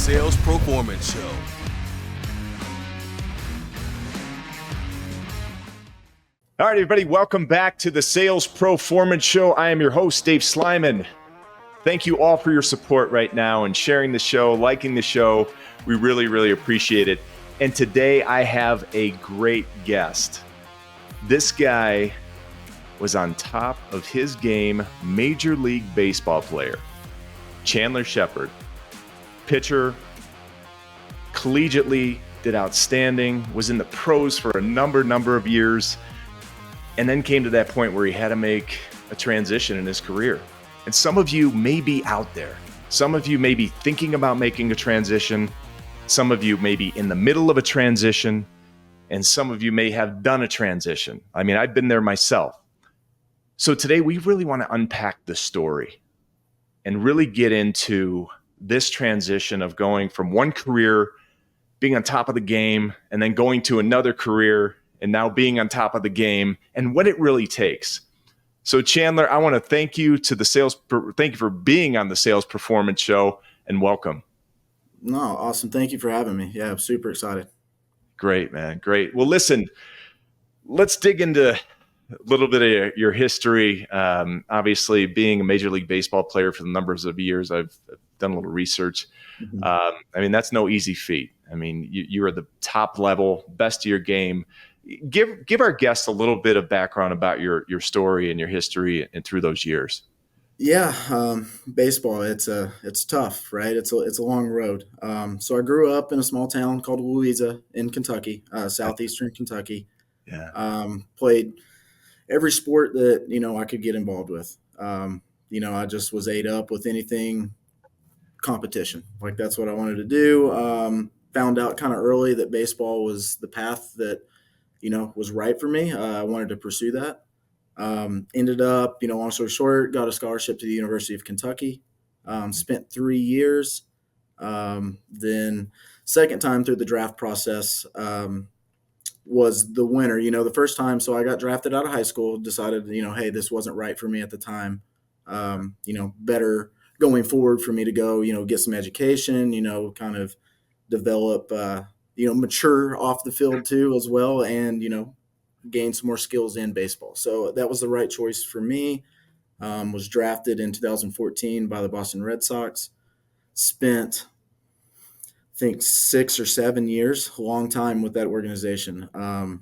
Sales Proformance Show. All right, everybody, welcome back to the Sales Proformance Show. I am your host, Dave Sliman. Thank you all for your support right now and sharing the show, liking the show. We really, really appreciate it. And today I have a great guest. This guy was on top of his game, Major League Baseball player, Chandler Shepherd. Pitcher, collegiately, did outstanding, was in the pros for a number of years, and then came to that point where he had to make a transition in his career. And some of you may be out there. Some of you may be thinking about making a transition. Some of you may be in the middle of a transition. And some of you may have done a transition. I mean, I've been there myself. So today we really want to unpack the story and really get into this transition of going from one career, being on top of the game, and then going to another career and now being on top of the game, and what it really takes. So Chandler, I want to thank you for being on the Sales Proformance Show, and welcome. No, awesome. Thank you for having me. Yeah, I'm super excited. Great, man. Great. Well, listen, let's dig into a little bit of your history. Obviously, being a Major League Baseball player for the numbers of years, I've done a little research. Mm-hmm. I mean, that's no easy feat. I mean, you are the top level, best of your game. Give our guests a little bit of background about your story and your history and through those years. Yeah, baseball, it's tough, right? It's a long road. So I grew up in a small town called Louisa in Kentucky, southeastern Kentucky. Yeah. Played every sport that, I could get involved with. I just was ate up with anything competition. Like, that's what I wanted to do. Found out kind of early that baseball was the path that, was right for me. I wanted to pursue that. Ended up, long story short, got a scholarship to the University of Kentucky. Spent 3 years. Then second time through the draft process was the winner. The first time, so I got drafted out of high school, decided, hey, this wasn't right for me at the time. Better going forward for me to go, get some education, kind of develop, mature off the field too as well, and, gain some more skills in baseball. So that was the right choice for me. Was drafted in 2014 by the Boston Red Sox. Spent, I think, 6 or 7 years, a long time with that organization. And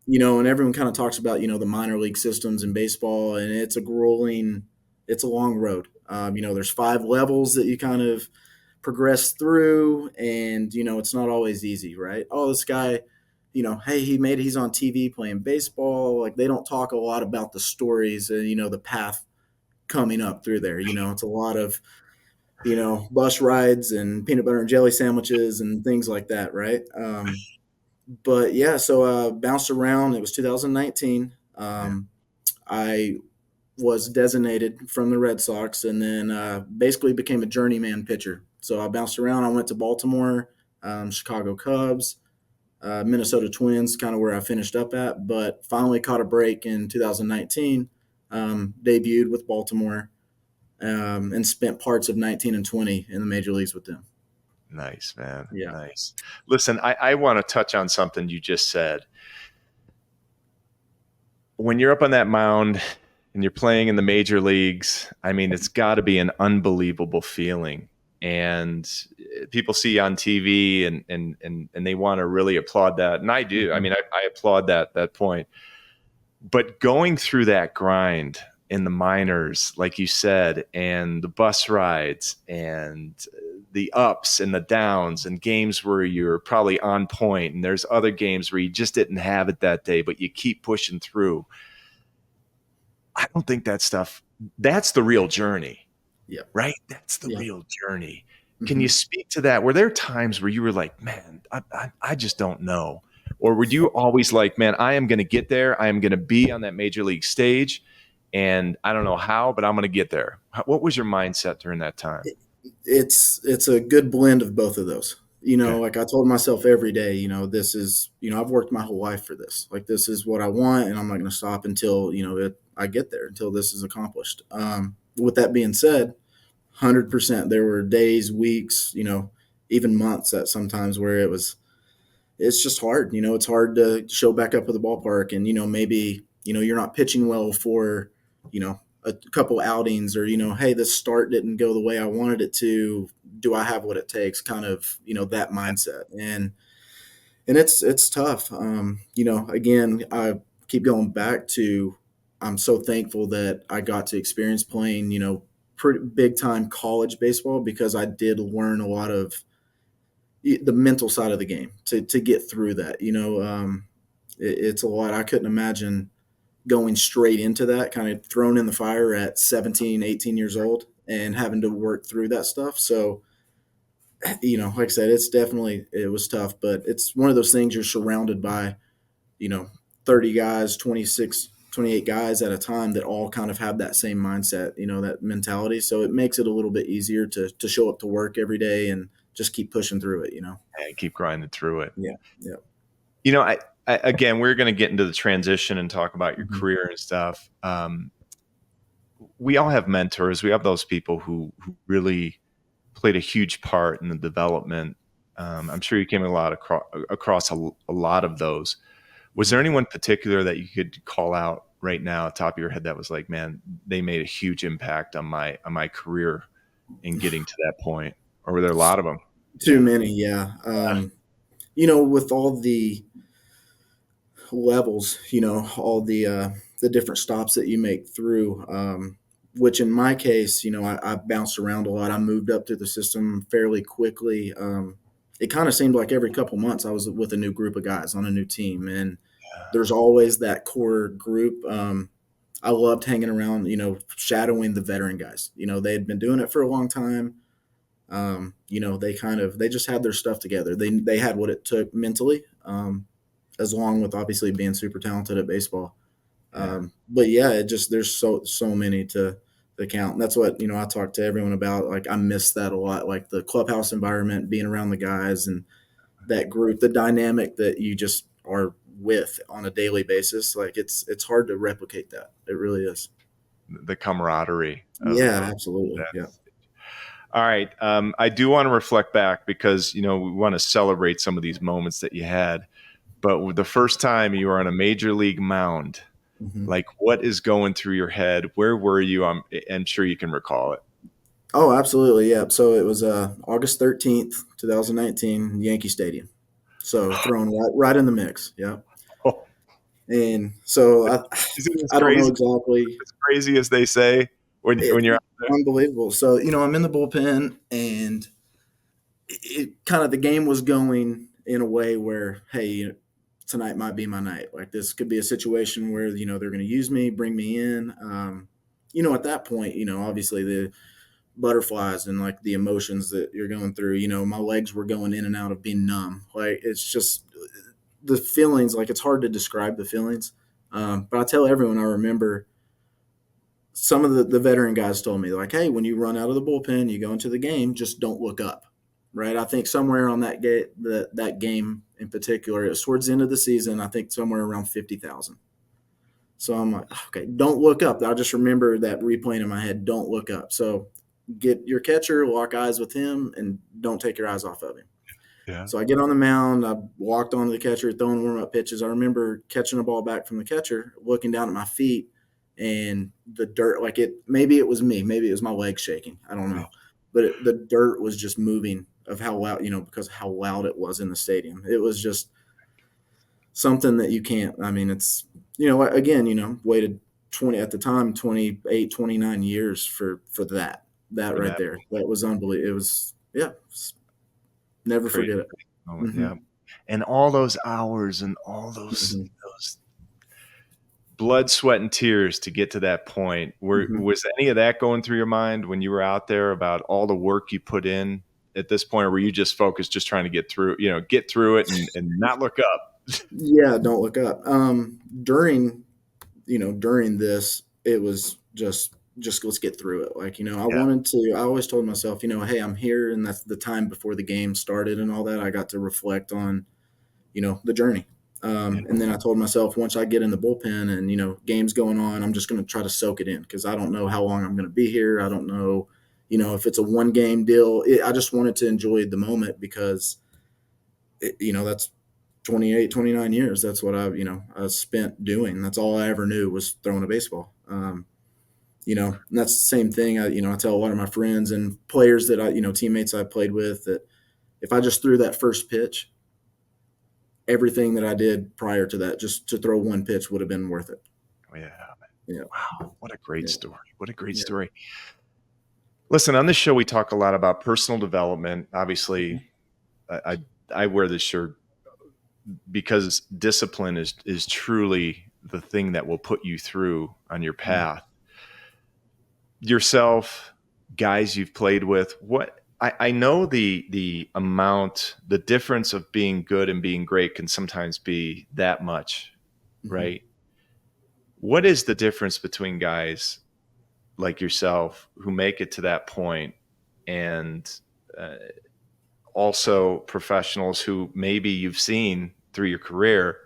everyone kind of talks about, the minor league systems in baseball, and it's a long road. There's 5 levels that you kind of progress through, and, it's not always easy, right? Oh, this guy, hey, he's on TV playing baseball. Like, they don't talk a lot about the stories and, the path coming up through there. It's a lot of, bus rides and peanut butter and jelly sandwiches and things like that, right? But yeah, so bounced around. It was 2019. I was designated from the Red Sox, and then basically became a journeyman pitcher. So I bounced around. I went to Baltimore, Chicago Cubs, Minnesota Twins, kind of where I finished up at, but finally caught a break in 2019, debuted with Baltimore, and spent parts of 19 and 20 in the major leagues with them. Nice, man. Yeah. Nice. Listen, I want to touch on something you just said. When you're up on that mound and you're playing in the major leagues, I mean, it's got to be an unbelievable feeling. And people see on TV and they want to really applaud that. And I do. I mean, I applaud that point. But going through that grind in the minors, like you said, and the bus rides and the ups and the downs and games where you're probably on point, and there's other games where you just didn't have it that day, but you keep pushing through. I don't think that's the real journey. Yeah. Right? That's the real journey. Can you speak to that? Were there times where you were like, man, I just don't know? Or were you always like, man, I am going to get there. I am going to be on that major league stage, and I don't know how, but I'm going to get there. What was your mindset during that time? It's a good blend of both of those. Like I told myself every day, this is, I've worked my whole life for this. Like, this is what I want, and I'm not going to stop until, I get there, until this is accomplished. With that being said, 100%, there were days, weeks, even months at sometimes where it's just hard. It's hard to show back up at the ballpark, and maybe you're not pitching well for a couple outings, or hey, this start didn't go the way I wanted it to. Do I have what it takes? Kind of that mindset, and it's tough. Again, I keep going back to I'm so thankful that I got to experience playing pretty big time college baseball, because I did learn a lot of the mental side of the game to get through that. It's a lot. I couldn't imagine going straight into that, kind of thrown in the fire at 17, 18 years old and having to work through that stuff. So, like I said, it was tough, but it's one of those things you're surrounded by, you know, 30 guys, 26, 28 guys at a time that all kind of have that same mindset, that mentality. So it makes it a little bit easier to show up to work every day and just keep pushing through it, And keep grinding through it. Yeah. Yeah. I again, we're going to get into the transition and talk about your Mm-hmm. career and stuff. We all have mentors. We have those people who really played a huge part in the development. I'm sure you came across a lot of those. Was there anyone particular that you could call out right now at the top of your head that was like, man, they made a huge impact on my career in getting to that point? Or were there a lot of them? Too many, yeah. With all the levels, all the different stops that you make through, which in my case, I bounced around a lot. I moved up through the system fairly quickly. It kind of seemed like every couple months I was with a new group of guys on a new team, and there's always that core group. I loved hanging around, shadowing the veteran guys. They had been doing it for a long time. They just had their stuff together. They had what it took mentally, as long with obviously being super talented at baseball. But yeah, there's so many to count. And that's what, I talk to everyone about. Like, I miss that a lot, like the clubhouse environment, being around the guys and that group, the dynamic that you just are with on a daily basis. Like, it's hard to replicate that. It really is. The camaraderie. Yeah, absolutely. Yeah. All right. I do want to reflect back because, we want to celebrate some of these moments that you had. But the first time you were on a major league mound, like, what is going through your head? Where were you? I'm sure you can recall it. Oh, absolutely. Yeah. So it was August 13th, 2019, Yankee Stadium. So thrown right in the mix. Yeah. Oh. And so I don't know exactly. As crazy as they say when you're out there. Unbelievable. So, I'm in the bullpen, and it kind of, the game was going in a way where, hey, tonight might be my night. Like, this could be a situation where, they're going to use me, bring me in. At that point, obviously the butterflies and like the emotions that you're going through, my legs were going in and out of being numb. Like, it's just the feelings, like, it's hard to describe the feelings. But I tell everyone, I remember some of the veteran guys told me, like, hey, when you run out of the bullpen, you go into the game, just don't look up. Right. I think somewhere on that game in particular, it was towards the end of the season, I think somewhere around 50,000. So I'm like, okay, don't look up. I just remember that replaying in my head, don't look up. So get your catcher, lock eyes with him, and don't take your eyes off of him. Yeah. So I get on the mound. I walked onto the catcher, throwing warm-up pitches. I remember catching a ball back from the catcher, looking down at my feet, and the dirt, like, maybe it was me. Maybe it was my legs shaking. I don't know. But the dirt was just moving of how loud, because of how loud it was in the stadium. It was just something that you can't, it's, again, waited 28, 29 years for that right there. That was unbelievable. It was, never forget it. Yeah. And all those hours and all those blood, sweat, and tears to get to that point. Was any of that going through your mind when you were out there about all the work you put in at this point, or were you just focused, just trying to get through it and not look up? Yeah, don't look up. During this, it was just let's get through it. Like, I always told myself, hey, I'm here, and that's the time before the game started and all that. I got to reflect on, the journey. And then I told myself, once I get in the bullpen and, game's going on, I'm just going to try to soak it in, because I don't know how long I'm going to be here. I don't know, if it's a 1-game deal, I just wanted to enjoy the moment because, that's 28, 29 years. That's what I spent doing. That's all I ever knew was throwing a baseball. And that's the same thing. I tell a lot of my friends and players that teammates I played with, that if I just threw that first pitch, everything that I did prior to that, just to throw one pitch, would have been worth it. Yeah. Yeah. Wow. What a great story. What a great Yeah. story. Listen, on this show, we talk a lot about personal development. Obviously, I wear this shirt because discipline is truly the thing that will put you through on your path. Yourself, guys you've played with, I know the difference of being good and being great can sometimes be that much, right? What is the difference between guys like yourself who make it to that point and also professionals who maybe you've seen through your career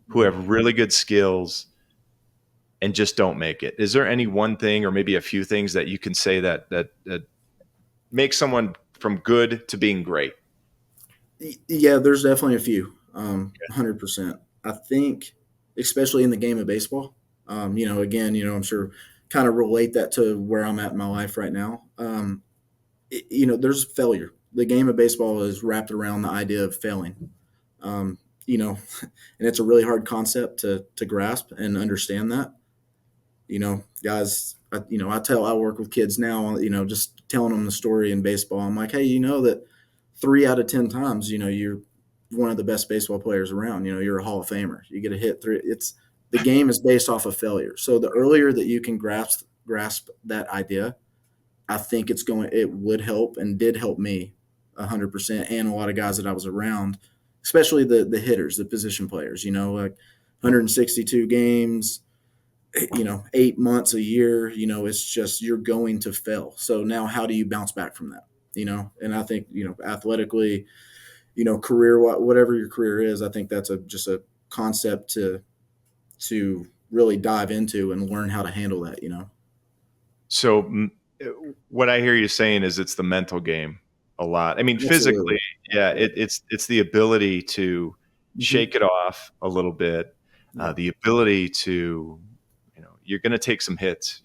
who have really good skills and just don't make it? Is there any one thing or maybe a few things that you can say that makes someone from good to being great? Yeah, there's definitely a few, 100%. I think, especially in the game of baseball, again, I'm sure kind of relate that to where I'm at in my life right now. There's failure. The game of baseball is wrapped around the idea of failing, and it's a really hard concept to grasp and understand that. Guys, I work with kids now, just telling them the story in baseball. I'm like, hey, that 3 out of 10 times, you're one of the best baseball players around. You're a Hall of Famer. You get a hit through. The game is based off of failure. So the earlier that you can grasp that idea, I think it would help and did help me 100%, and a lot of guys that I was around, especially the hitters, the position players. Like 162 games, 8 months, a year. It's just, you're going to fail. So now, how do you bounce back from that? And I think athletically, career, whatever your career is, I think that's just a concept to really dive into and learn how to handle that. So what I hear you saying is it's the mental game a lot. I mean, Absolutely. physically, yeah, it's the ability to shake it off a little bit, the ability to, you're going to take some hits.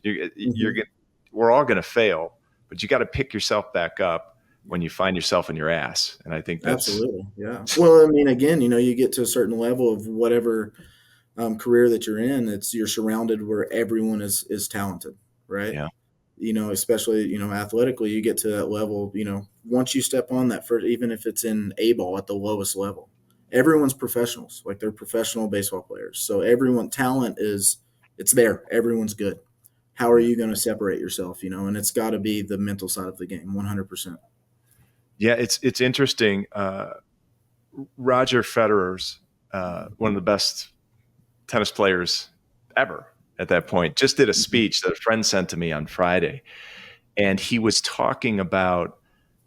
We're all going to fail, but you got to pick yourself back up when you find yourself in your ass. And I think that's Absolutely. Yeah. Well, I mean, again, you get to a certain level of whatever career that you're in, you're surrounded where everyone is talented, right? yeah. Especially, athletically, you get to that level, once you step on that first, even if it's in A ball at the lowest level, everyone's professionals, like they're professional baseball players. So talent it's there. Everyone's good. How are you going to separate yourself, and it's got to be the mental side of the game, 100%. Yeah, it's interesting. Roger Federer's one of the best tennis players ever at that point, just did a speech that a friend sent to me on Friday. And he was talking about,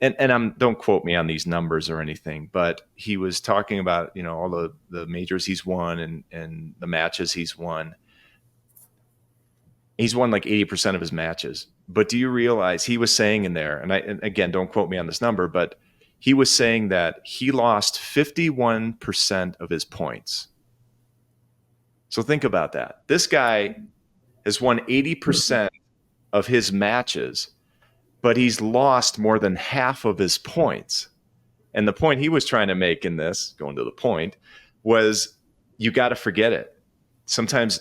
and don't quote me on these numbers or anything, but he was talking about, all the majors he's won and the matches he's won. He's won like 80% of his matches. But do you realize he was saying in there, and again, don't quote me on this number, but he was saying that he lost 51% of his points. So think about that. This guy has won 80% of his matches, but he's lost more than half of his points. And the point he was trying to make in this, going to the point, was you got to forget it. Sometimes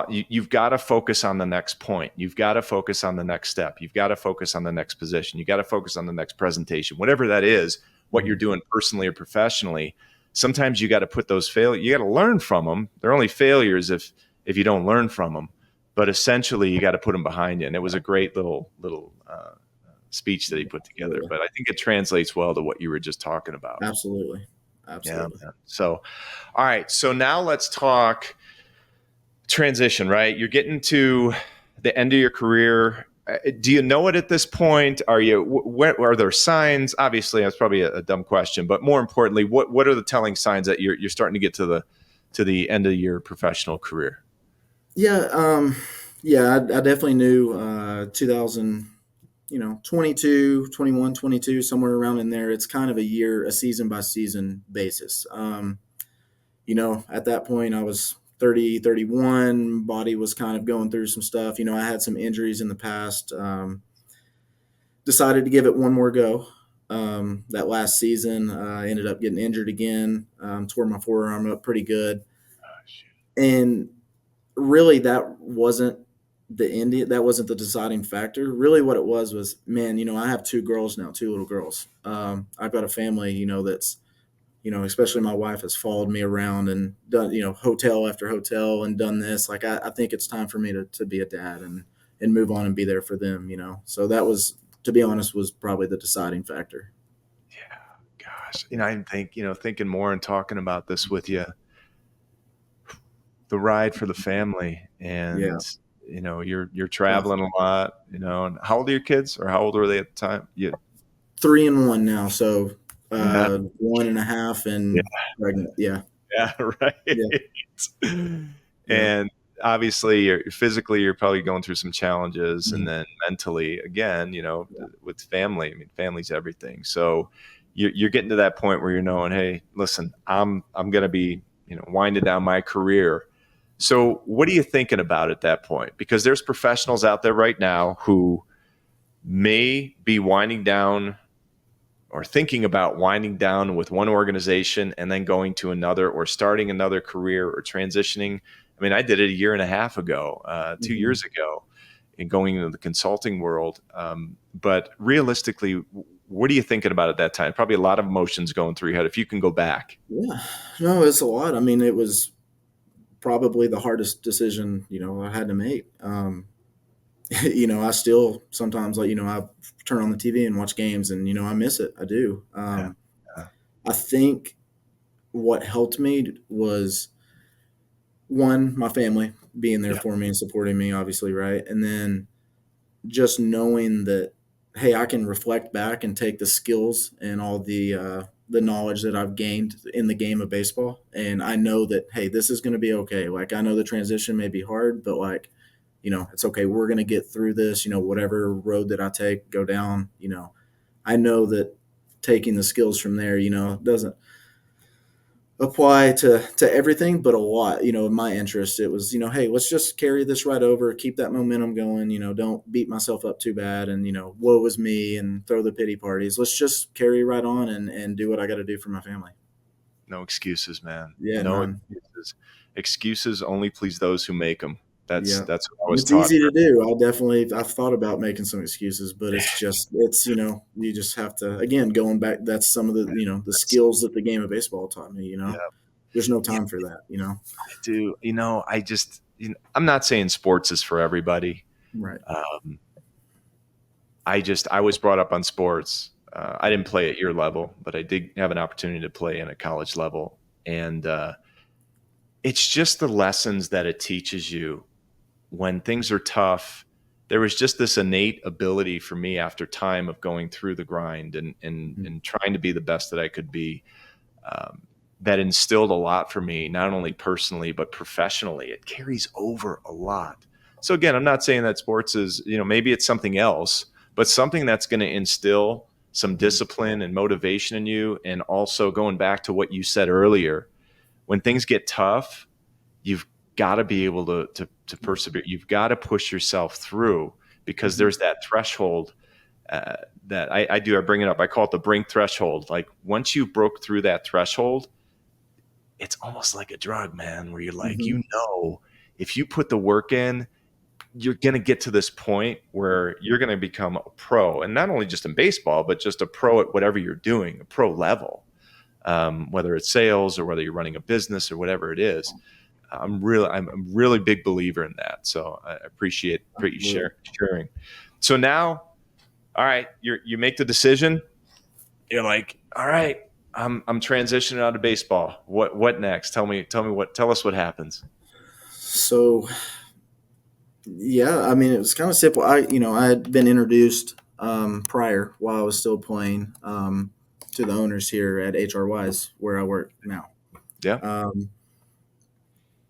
you've got to focus on the next point. You've got to focus on the next step. You've got to focus on the next position. You got to focus on the next presentation, whatever that is, what you're doing personally or professionally. Sometimes you got to put those failures, you got to learn from them. They're only failures if you don't learn from them, but essentially you got to put them behind you. And it was a great little speech that he put together, but I think it translates well to what you were just talking about. Absolutely. Yeah. So, all right. So now let's talk transition, right? You're getting to the end of your career. Do you know it at this point? Are there signs? Obviously, that's probably a dumb question, but more importantly, what are the telling signs that you're starting to get to the end of your professional career? Yeah. I definitely knew 2000. 22, 21, 22, somewhere around in there. It's kind of a season by season basis. At that point I was 30, 31, body was kind of going through some stuff. I had some injuries in the past. Decided to give it one more go. That last season, I ended up getting injured again, tore my forearm up pretty good. And really that wasn't that wasn't the deciding factor. Really what it was, man, I have two girls now, two little girls. I've got a family, that's, especially my wife has followed me around and done, hotel after hotel and done this. Like, I think it's time for me to be a dad and move on and be there for them, So that was, to be honest, was probably the deciding factor. Yeah, gosh. I think, thinking more and talking about this with you, the ride for the family, Yeah. and you're traveling a lot, and how old are your kids, or how old were they at the time? Yeah. 3 and 1 now. So, Yeah. 1.5 Yeah. and pregnant. Yeah. Yeah. Right. Yeah. Yeah. And obviously you're probably going through some challenges, and Mhm. then mentally again, Yeah. with family, I mean, family's everything. So you're getting to that point where you're knowing, hey, listen, I'm going to be, winding down my career. So what are you thinking about at that point? Because there's professionals out there right now who may be winding down or thinking about winding down with one organization and then going to another, or starting another career, or transitioning. I mean, I did it a year and a half ago, 2 years ago, and going into the consulting world. But realistically, what are you thinking about at that time? Probably a lot of emotions going through your head if you can go back. Yeah. No, it's a lot. I mean, it was probably the hardest decision, I had to make. I still sometimes, like, I turn on the TV and watch games and, I miss it. I do. Yeah. Yeah. I think what helped me was, one, my family being there Yeah. for me and supporting me, obviously, right? And then just knowing that, hey, I can reflect back and take the skills and all the knowledge that I've gained in the game of baseball, and I know that, hey, this is going to be okay. Like, I know the transition may be hard, but, like, it's okay. We're going to get through this. Whatever road that I take, go down. I know that taking the skills from there, doesn't apply to everything, but a lot, my interest, it was, hey, let's just carry this right over, keep that momentum going, don't beat myself up too bad and, woe is me and throw the pity parties. Let's just carry right on and do what I got to do for my family. No excuses, man. Yeah, No none. excuses. Excuses only please those who make them. That's Yeah. that's what I was It's taught. easy to do. I've thought about making some excuses, but it's, you just have to, again, going back, that's some of the skills that the game of baseball taught me, Yeah. there's no Yeah, time for that. I do. I just, I'm not saying sports is for everybody. Right. Um, I was brought up on sports. I didn't play at your level, but I did have an opportunity to play in a college level. And it's just the lessons that it teaches you when things are tough. There was just this innate ability for me after time of going through the grind and trying to be the best that I could be. Um, that instilled a lot for me, not only personally, but professionally. It carries over a lot. So again, I'm not saying that sports is, maybe it's something else, but something that's going to instill some discipline and motivation in you. And also going back to what you said earlier, when things get tough, you've got to be able to persevere. You've got to push yourself through, because there's that threshold that I bring it up. I call it the brink threshold. Like, once you broke through that threshold, it's almost like a drug, man, where you're like, Mm-hmm. if you put the work in, you're going to get to this point where you're going to become a pro, and not only just in baseball, but just a pro at whatever you're doing, a pro level, whether it's sales or whether you're running a business or whatever it is. I'm a really big believer in that. So I appreciate you sharing. So now, all right, you make the decision. You're like, all right, I'm transitioning out of baseball. What next? Tell us what happens. So, yeah, I mean, it was kind of simple. I had been introduced prior, while I was still playing, to the owners here at HRY's, where I work now. Yeah.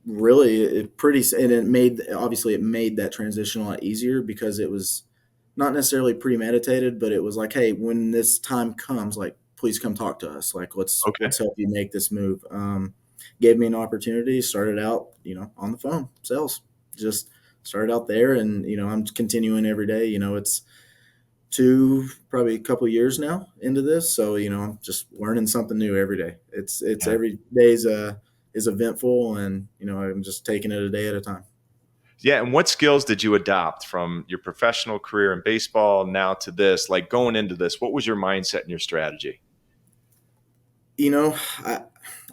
Really, and it made that transition a lot easier, because it was, not necessarily premeditated, but it was like, hey, when this time comes, like, please come talk to us. Like, Okay. let's help you make this move. Gave me an opportunity. Started out, on the phone sales. Just started out there, and I'm continuing every day. It's probably a couple years now into this, so I'm just learning something new every day. It's Yeah. every day is eventful, and I'm just taking it a day at a time. Yeah. And what skills did you adopt from your professional career in baseball now to this? Like going into this, what was your mindset and your strategy? You know, I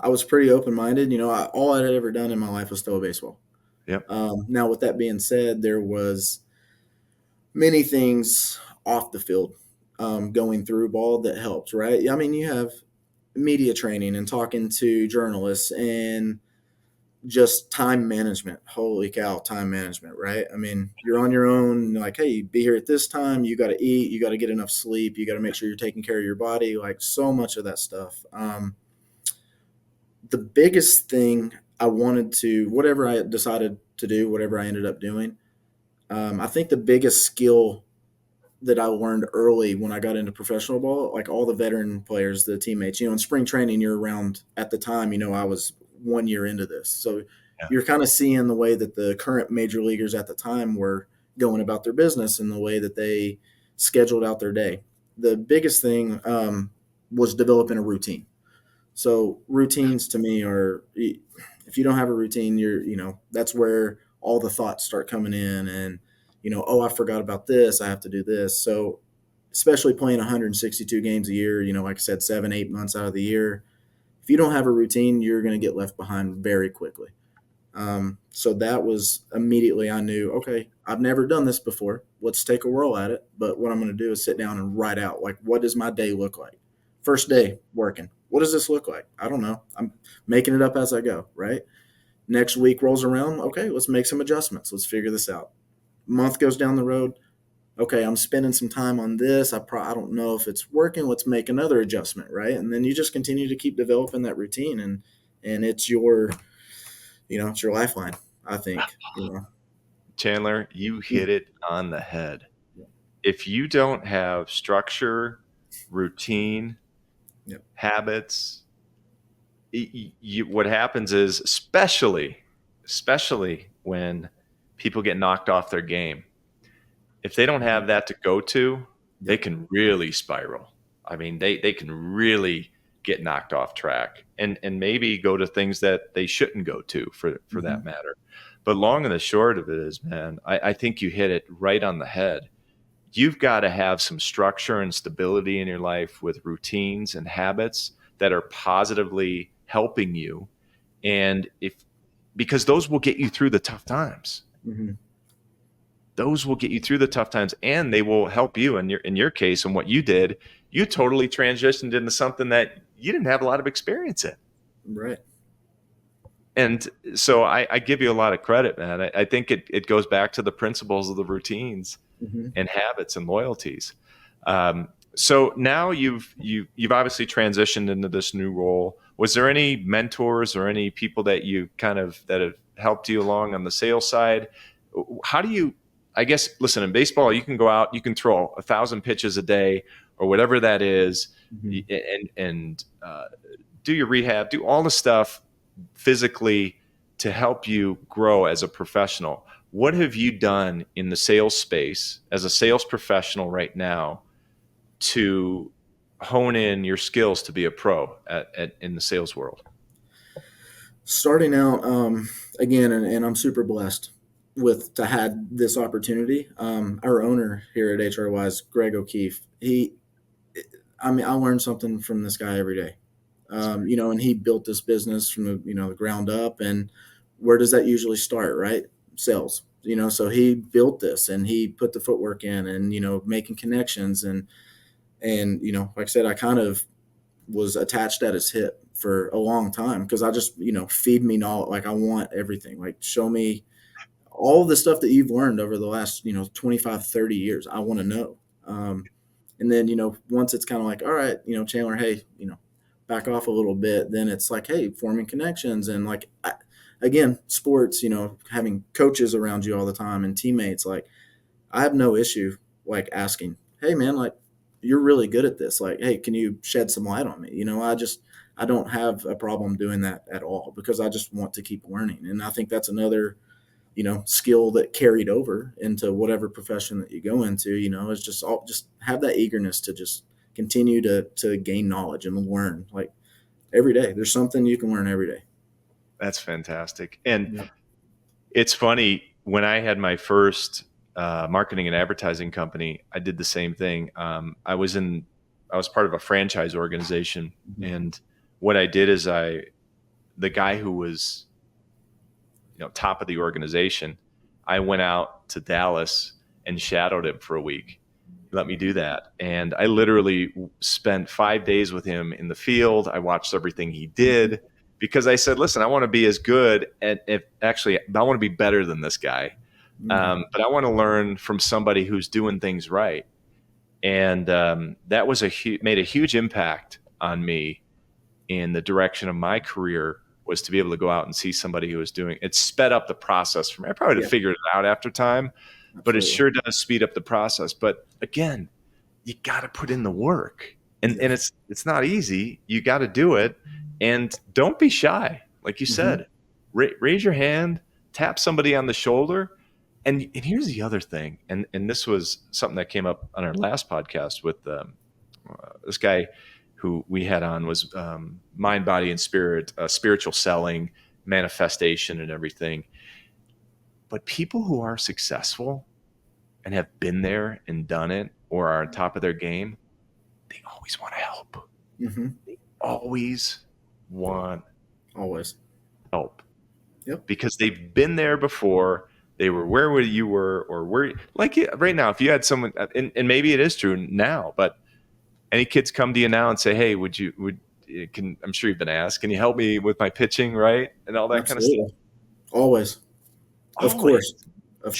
I was pretty open minded. All I had ever done in my life was throw a baseball. Yep. Now, with that being said, there was many things off the field, going through ball that helped. Right? I mean, you have media training and talking to journalists and just time management. Holy cow, time management, right? I mean, you're on your own, like, hey, be here at this time. You got to eat, you got to get enough sleep, you got to make sure you're taking care of your body, like so much of that stuff. The biggest thing I wanted to, whatever I decided to do, whatever I ended up doing, I think the biggest skill that I learned early when I got into professional ball, like all the veteran players, the teammates, in spring training, you're around at the time, I was 1 year into this. So Yeah. you're kind of seeing the way that the current major leaguers at the time were going about their business and the way that they scheduled out their day. The biggest thing was developing a routine. So routines to me are, if you don't have a routine, that's where all the thoughts start coming in, and oh, I forgot about this, I have to do this. So especially playing 162 games a year, like I said, 7, 8 months out of the year, if you don't have a routine, you're going to get left behind very quickly. So that was immediately, I knew, okay, I've never done this before. Let's take a whirl at it. But what I'm going to do is sit down and write out, like, what does my day look like? First day working. What does this look like? I don't know. I'm making it up as I go, right? Next week rolls around. Okay, let's make some adjustments. Let's figure this out. Month goes down the road. Okay, I'm spending some time on this. I don't know if it's working. Let's make another adjustment, right? And then you just continue to keep developing that routine, and it's your lifeline, I think. Chandler, you Yeah. hit it on the head. Yeah. If you don't have structure, routine, Yeah. habits, what happens is, especially when people get knocked off their game, if they don't have that to go to, they Yeah. can really spiral. I mean, they can really get knocked off track and maybe go to things that they shouldn't go to for Mm-hmm. that matter. But long and the short of it is, man, I think you hit it right on the head. You've got to have some structure and stability in your life with routines and habits that are positively helping you. And because those will get you through the tough times. Mm-hmm. Those will get you through the tough times, and they will help you in your case. And what you did, you totally transitioned into something that you didn't have a lot of experience in. Right. And so I give you a lot of credit, man. I think it goes back to the principles of the routines Mm-hmm. and habits and loyalties. So now you've obviously transitioned into this new role. Was there any mentors or any people that that have helped you along on the sales side? How do you, I guess, listen, in baseball, you can go out, you can throw 1,000 pitches a day or whatever that is, Mm-hmm. and do your rehab, do all the stuff physically to help you grow as a professional. What have you done in the sales space as a sales professional right now to hone in your skills to be a pro in the sales world? Starting out, again, and I'm super blessed to had this opportunity. Our owner here at HRY's, Greg O'Keefe, I mean, I learned something from this guy every day. And he built this business from the ground up. And where does that usually start, right? Sales. So he built this and he put the footwork in, and making connections, and like I said, I kind of was attached at his hip for a long time, because I just feed me knowledge. Like, I want everything. Like, show me all the stuff that you've learned over the last 25, 30 years. I want to know. And then once it's kind of like, all right, Chandler, hey, back off a little bit, then it's like, hey, forming connections. And like, again, sports, having coaches around you all the time and teammates, like, I have no issue like asking, hey man, like you're really good at this. Like, hey, can you shed some light on me? I don't have a problem doing that at all because I just want to keep learning. And I think that's another, skill that carried over into whatever profession that you go into, is just have that eagerness to just continue to gain knowledge and learn. Like every day, there's something you can learn every day. That's fantastic. And Yeah. it's funny, when I had my first marketing and advertising company, I did the same thing. I was part of a franchise organization, and what I did is the guy who was, top of the organization, I went out to Dallas and shadowed him for a week. He let me do that, and I literally spent 5 days with him in the field. I watched everything he did because I said, "Listen, I want to be as good I want to be better than this guy." But I want to learn from somebody who's doing things right. And that was made a huge impact on me in the direction of my career, was to be able to go out and see somebody who was doing it. Sped up the process for me. I probably would have figured it out after time, but it sure does speed up the process. But again, you got to put in the work, and it's not easy. You got to do it, and don't be shy. Like you said, raise your hand, tap somebody on the shoulder. And here's the other thing, and this was something that came up on our last podcast with this guy who we had on, was mind, body, and spirit, spiritual selling, manifestation, and everything. But people who are successful and have been there and done it, or are on top of their game, they always want to help. They always want help. Yep. Because they've been there before. They were where you were, or where, like right now, if you had someone, and maybe it is true now, but any kids come to you now and say, hey, I'm sure you've been asked, can you help me with my pitching, right? And all that Absolutely. kind of stuff. Always. Of course. Of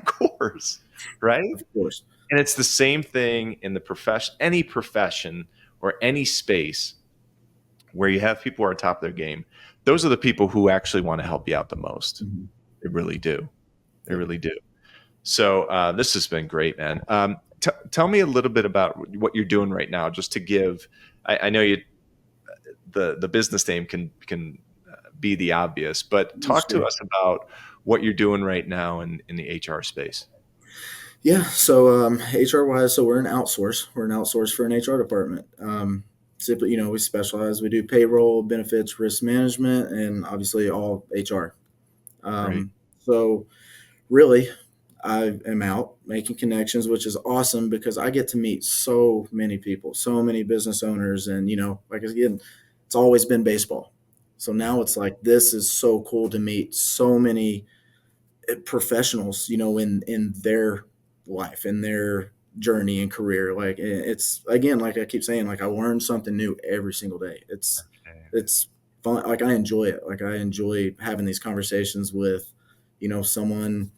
course. Right? Of course. And it's the same thing in the any profession or any space where you have people who are on top of their game. Those are the people who actually want to help you out the most. They really do. They really do. So this has been great, man. Tell me a little bit about what you're doing right now, just to give. I know the business name can be the obvious, but talk to us about what you're doing right now in the HR space. Yeah. So HR wise, so we're an outsource. We're an outsource for an HR department. Simply, we specialize. We do payroll, benefits, risk management, and obviously all HR. So really, I am out making connections, which is awesome because I get to meet so many people, so many business owners. And, like again, it's always been baseball. So now it's like, this is so cool to meet so many professionals, in their life, in their journey and career. Like it's, again, like I keep saying, like I learn something new every single day. It's fun. Like I enjoy it. Like I enjoy having these conversations with, someone,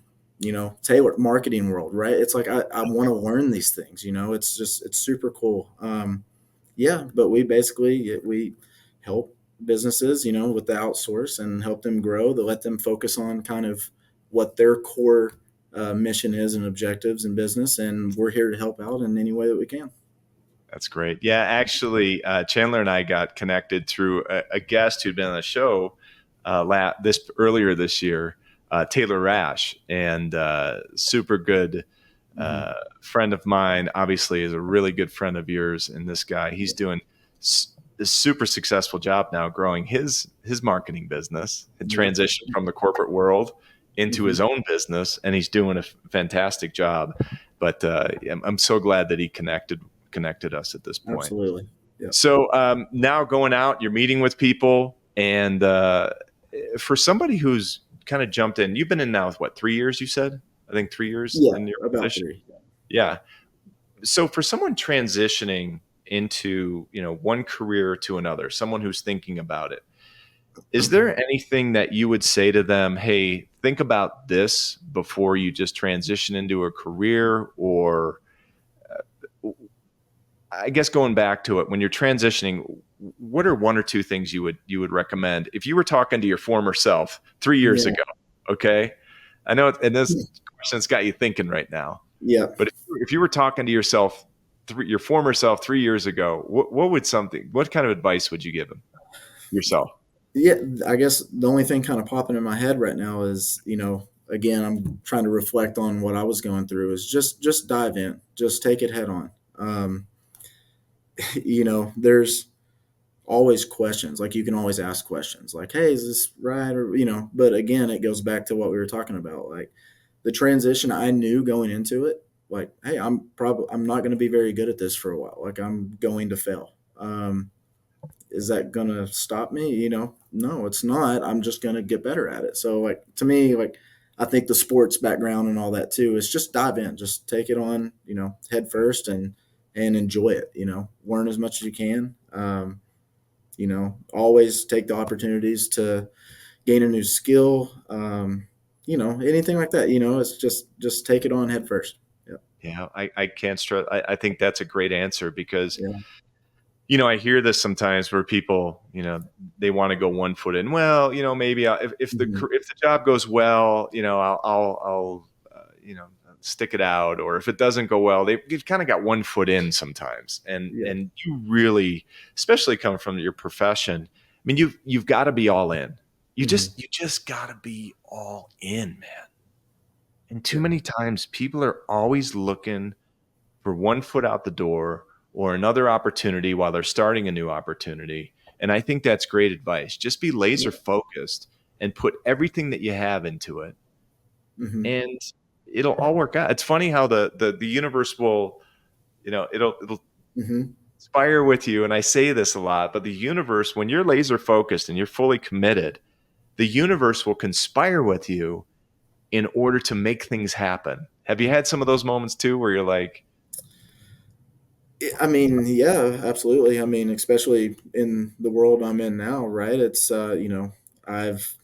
Taylor marketing world, right? It's like, I want to learn these things, it's super cool. But we help businesses, with the outsource and help them grow, to let them focus on kind of what their core mission is and objectives in business. And we're here to help out in any way that we can. That's great. Yeah, actually, Chandler and I got connected through a guest who'd been on the show earlier this year, Taylor Rash, and super good friend of mine. Obviously, is a really good friend of yours. And this guy, he's doing a super successful job now, growing his marketing business and transition from the corporate world into his own business, and he's doing a fantastic job. But I'm so glad that he connected us at this point. Absolutely. Yeah. So now going out, you're meeting with people, and for somebody who's kind of jumped in, you've been in now with what, 3 years? You said, I think 3 years. Yeah, in your about position? 3. Yeah. So for someone transitioning into one career to another, someone who's thinking about it, is there anything that you would say to them? Hey, think about this before you just transition into a career, or I guess going back to it, when you're transitioning, what are one or two things you would recommend if you were talking to your former self 3 years ago? Okay, I know, and this question's got you thinking right now. Yeah. But if if you were talking to yourself, your former self 3 years ago, what kind of advice would you give him yourself? Yeah, I guess the only thing kind of popping in my head right now is, again, I'm trying to reflect on what I was going through, is just dive in, just take it head on. There's always questions. Like, you can always ask questions like, hey, is this right? Or, but again, it goes back to what we were talking about. Like, the transition, I knew going into it, like, hey, I'm not going to be very good at this for a while. Like, I'm going to fail. Is that going to stop me? No, it's not. I'm just going to get better at it. So, like, to me, like, I think the sports background and all that too is just dive in, just take it on, head first, and enjoy it, learn as much as you can. Always take the opportunities to gain a new skill. Anything like that, it's just take it on head first. Yep. Yeah, I can't stress. I think that's a great answer because, Yeah. I hear this sometimes where people, they want to go 1 foot in. Well, maybe if the job goes well, I'll stick it out. Or if it doesn't go well, you've kind of got 1 foot in sometimes. And you really, especially coming from your profession, I mean, you've got to be all in. You just got to be all in, man. And too many times people are always looking for 1 foot out the door or another opportunity while they're starting a new opportunity. And I think that's great advice. Just be laser focused and put everything that you have into it. And it'll all work out. It's funny how the universe will, it'll inspire with you. And I say this a lot, but the universe, when you're laser focused and you're fully committed, the universe will conspire with you in order to make things happen. Have you had some of those moments too, where you're like, I mean, yeah, absolutely. I mean, especially in the world I'm in now, right? It's, I've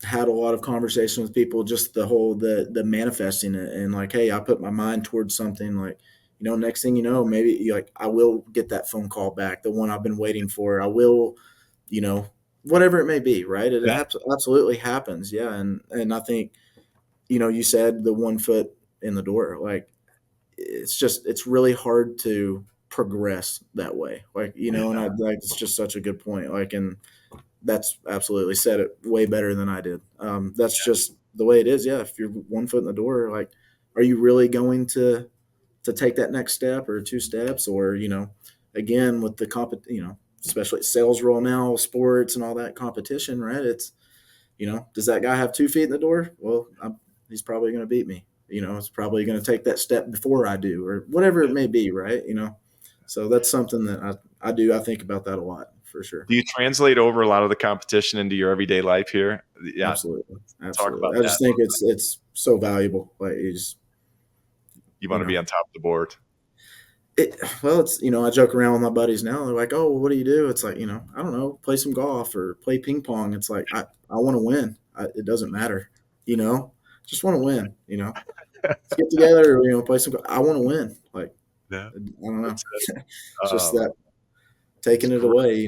had a lot of conversations with people, just the manifesting it, and like, hey, I put my mind towards something, like, next thing you know, maybe like I will get that phone call back, the one I've been waiting for. I will, whatever it may be, right? It absolutely happens. Yeah. And I think, you said the 1 foot in the door, like, it's really hard to progress that way. Like, and I like, it's just such a good point. Like, and that's absolutely said it way better than I did. That's just the way it is. Yeah. If you're 1 foot in the door, like, are you really going to take that next step or 2 steps? Or, again, with the especially sales role now, sports and all that competition, right? It's, does that guy have 2 feet in the door? Well, he's probably going to beat me. It's probably going to take that step before I do, or whatever it may be, right? So that's something that I do. I think about that a lot, for sure. do you translate over a lot of the competition into your everyday life here? Yeah, Absolutely. talk about I just think it's so valuable. Like, you want to be on top of the board. It's, I joke around with my buddies now. They're like, oh, well, what do you do? It's like, I don't know, play some golf or play ping pong. It's like, I want to win. It doesn't matter, just want to win, let's get together, play some golf. I want to win. Like, Yeah. I don't know. It's just that taking it away,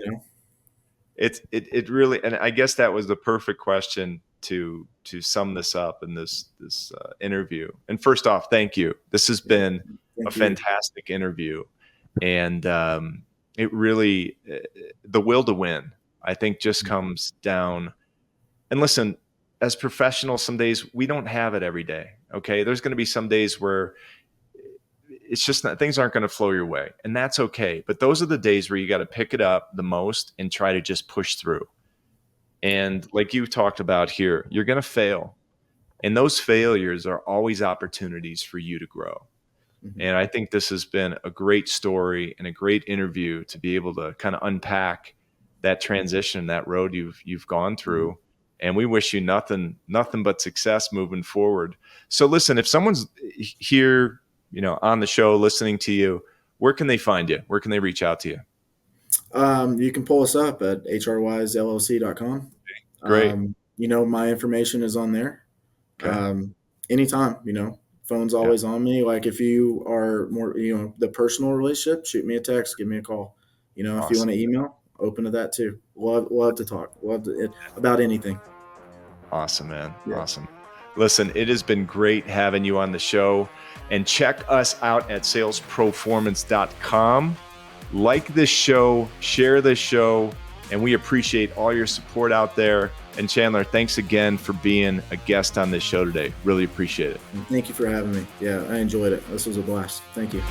It really, and I guess that was the perfect question to sum this up in this interview. And first off, thank you. This has been a fantastic interview, and it really, the will to win, I think, just comes down. And listen, as professionals, some days we don't have it every day. Okay, there's going to be some days where it's just not, things aren't going to flow your way, and that's okay. But those are the days where you got to pick it up the most and try to just push through. And like you talked about here, you're going to fail, and those failures are always opportunities for you to grow. And I think this has been a great story and a great interview to be able to kind of unpack that transition, that road you've gone through. And we wish you nothing but success moving forward. So listen, if someone's here, on the show listening to you, where can they find you? Where can they reach out to you? You can pull us up at hrwisellc.com. Great. My information is on there. Okay. Anytime, phone's always on me. Like, if you are more, the personal relationship, shoot me a text, give me a call. Awesome. If you want to email, open to that too. Love to talk. About anything. Awesome, man. Yeah. Awesome. Listen, it has been great having you on the show. And check us out at salesproformance.com. Like this show, share this show, and we appreciate all your support out there. And Chandler, thanks again for being a guest on this show today. Really appreciate it. Thank you for having me. Yeah, I enjoyed it. This was a blast. Thank you.